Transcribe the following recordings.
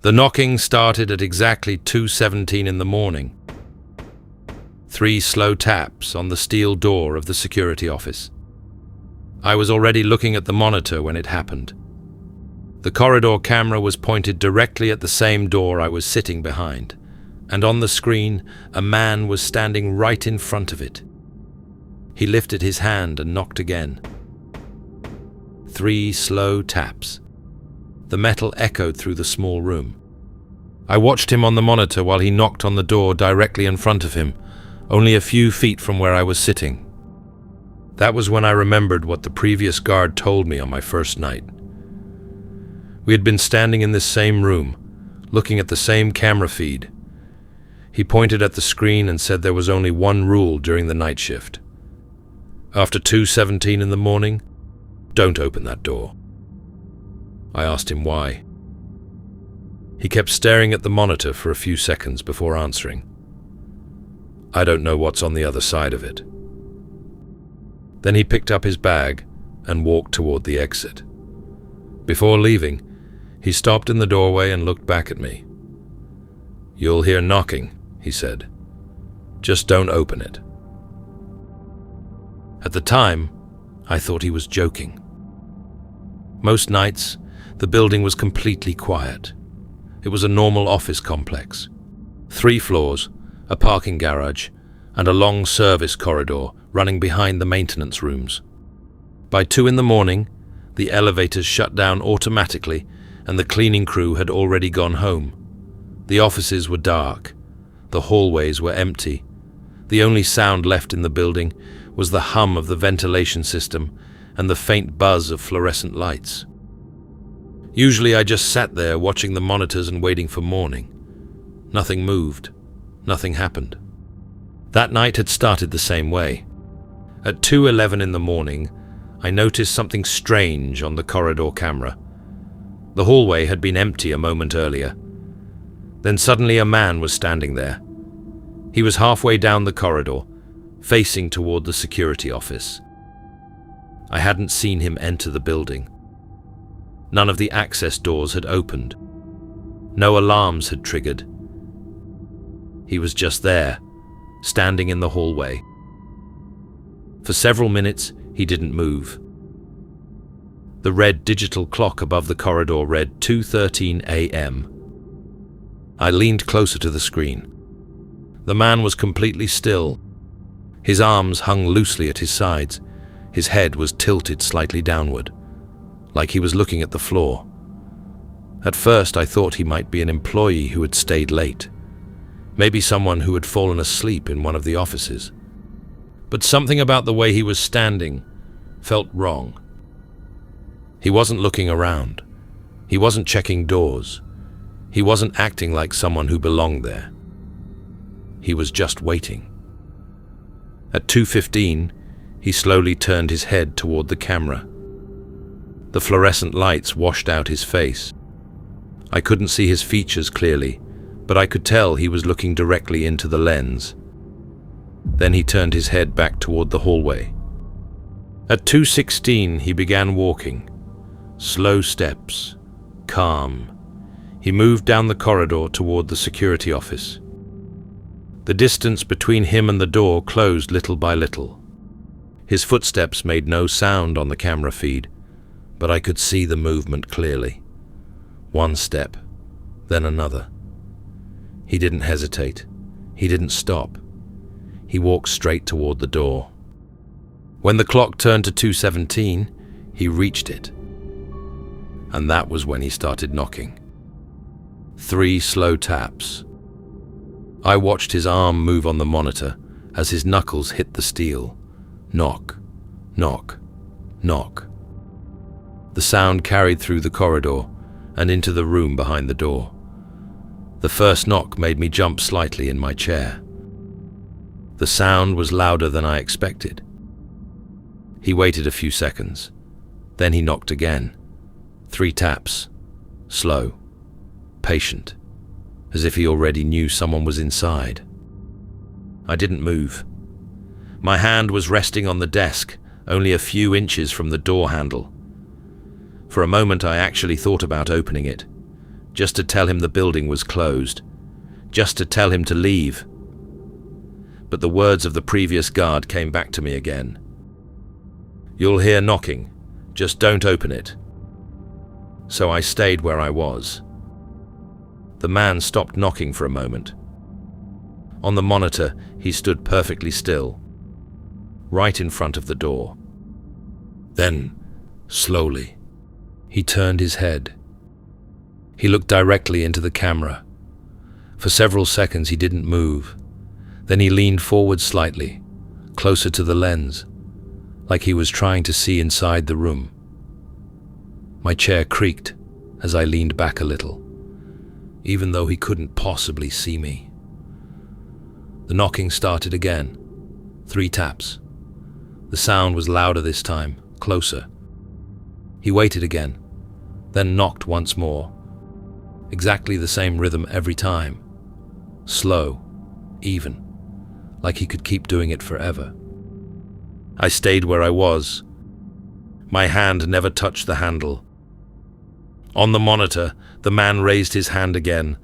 The knocking started at exactly 2:17 in the morning. 3 slow taps on the steel door of the security office. I was already looking at the monitor when it happened. The corridor camera was pointed directly at the same door I was sitting behind, and on the screen, a man was standing right in front of it. He lifted his hand and knocked again. 3 slow taps. The metal echoed through the small room. I watched him on the monitor while he knocked on the door directly in front of him, only a few feet from where I was sitting. That was when I remembered what the previous guard told me on my first night. We had been standing in this same room, looking at the same camera feed. He pointed at the screen and said there was only one rule during the night shift. After 2:17 in the morning, don't open that door. I asked him why. He kept staring at the monitor for a few seconds before answering. I don't know what's on the other side of it. Then he picked up his bag and walked toward the exit. Before leaving, he stopped in the doorway and looked back at me. "You'll hear knocking," he said. "Just don't open it." At the time, I thought he was joking. Most nights, the building was completely quiet. It was a normal office complex. 3 floors, a parking garage, and a long service corridor running behind the maintenance rooms. By 2 in the morning, the elevators shut down automatically and the cleaning crew had already gone home. The offices were dark. The hallways were empty. The only sound left in the building was the hum of the ventilation system and the faint buzz of fluorescent lights. Usually I just sat there watching the monitors and waiting for morning. Nothing moved. Nothing happened. That night had started the same way. At 2:11 in the morning, I noticed something strange on the corridor camera. The hallway had been empty a moment earlier. Then suddenly a man was standing there. He was halfway down the corridor, facing toward the security office. I hadn't seen him enter the building. None of the access doors had opened. No alarms had triggered. He was just there, standing in the hallway. For several minutes, he didn't move. The red digital clock above the corridor read 2:13 a.m. I leaned closer to the screen. The man was completely still. His arms hung loosely at his sides. His head was tilted slightly downward, like he was looking at the floor. At first, I thought he might be an employee who had stayed late. Maybe someone who had fallen asleep in one of the offices. But something about the way he was standing felt wrong. He wasn't looking around. He wasn't checking doors. He wasn't acting like someone who belonged there. He was just waiting. At 2:15, he slowly turned his head toward the camera. The fluorescent lights washed out his face. I couldn't see his features clearly, but I could tell he was looking directly into the lens. Then he turned his head back toward the hallway. At 2:16, he began walking. Slow steps, calm. He moved down the corridor toward the security office. The distance between him and the door closed little by little. His footsteps made no sound on the camera feed, but I could see the movement clearly. One step, then another. He didn't hesitate. He didn't stop. He walked straight toward the door. When the clock turned to 2:17, he reached it. And that was when he started knocking. 3 slow taps. I watched his arm move on the monitor as his knuckles hit the steel. Knock, knock, knock. The sound carried through the corridor and into the room behind the door. The first knock made me jump slightly in my chair. The sound was louder than I expected. He waited a few seconds. Then he knocked again. 3 taps. Slow. Patient. As if he already knew someone was inside. I didn't move. My hand was resting on the desk, only a few inches from the door handle. For a moment I actually thought about opening it, just to tell him the building was closed, just to tell him to leave. But the words of the previous guard came back to me again. "You'll hear knocking, just don't open it." So I stayed where I was. The man stopped knocking for a moment. On the monitor, he stood perfectly still, right in front of the door. Then, slowly, he turned his head. He looked directly into the camera. For several seconds he didn't move. Then he leaned forward slightly, closer to the lens, like he was trying to see inside the room. My chair creaked as I leaned back a little, even though he couldn't possibly see me. The knocking started again. 3 taps. The sound was louder this time, closer. He waited again, then knocked once more. Exactly the same rhythm every time. Slow, even, like he could keep doing it forever. I stayed where I was. My hand never touched the handle. On the monitor, the man raised his hand again,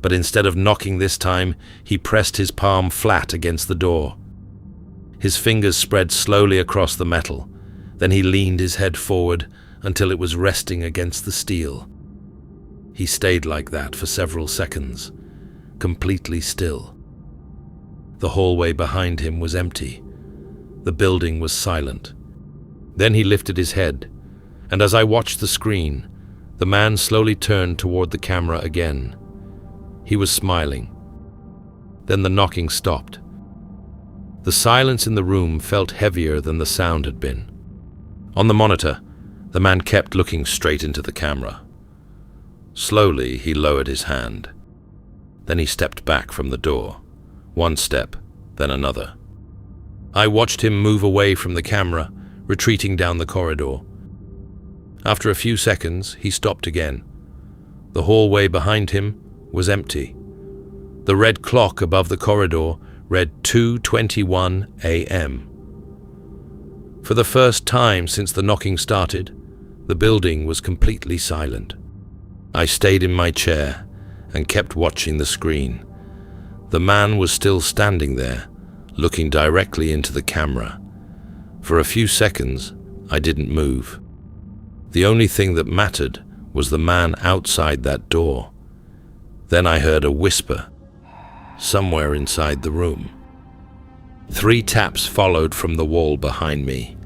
but instead of knocking this time, he pressed his palm flat against the door. His fingers spread slowly across the metal. Then he leaned his head forward until it was resting against the steel. He stayed like that for several seconds, completely still. The hallway behind him was empty. The building was silent. Then he lifted his head, and as I watched the screen, the man slowly turned toward the camera again. He was smiling. Then the knocking stopped. The silence in the room felt heavier than the sound had been. On the monitor, the man kept looking straight into the camera. Slowly, he lowered his hand. Then he stepped back from the door. 1 step, then another. I watched him move away from the camera, retreating down the corridor. After a few seconds, he stopped again. The hallway behind him was empty. The red clock above the corridor read 2:21 a.m. For the first time since the knocking started, the building was completely silent. I stayed in my chair and kept watching the screen. The man was still standing there, looking directly into the camera. For a few seconds, I didn't move. The only thing that mattered was the man outside that door. Then I heard a whisper, somewhere inside the room. 3 taps followed from the wall behind me.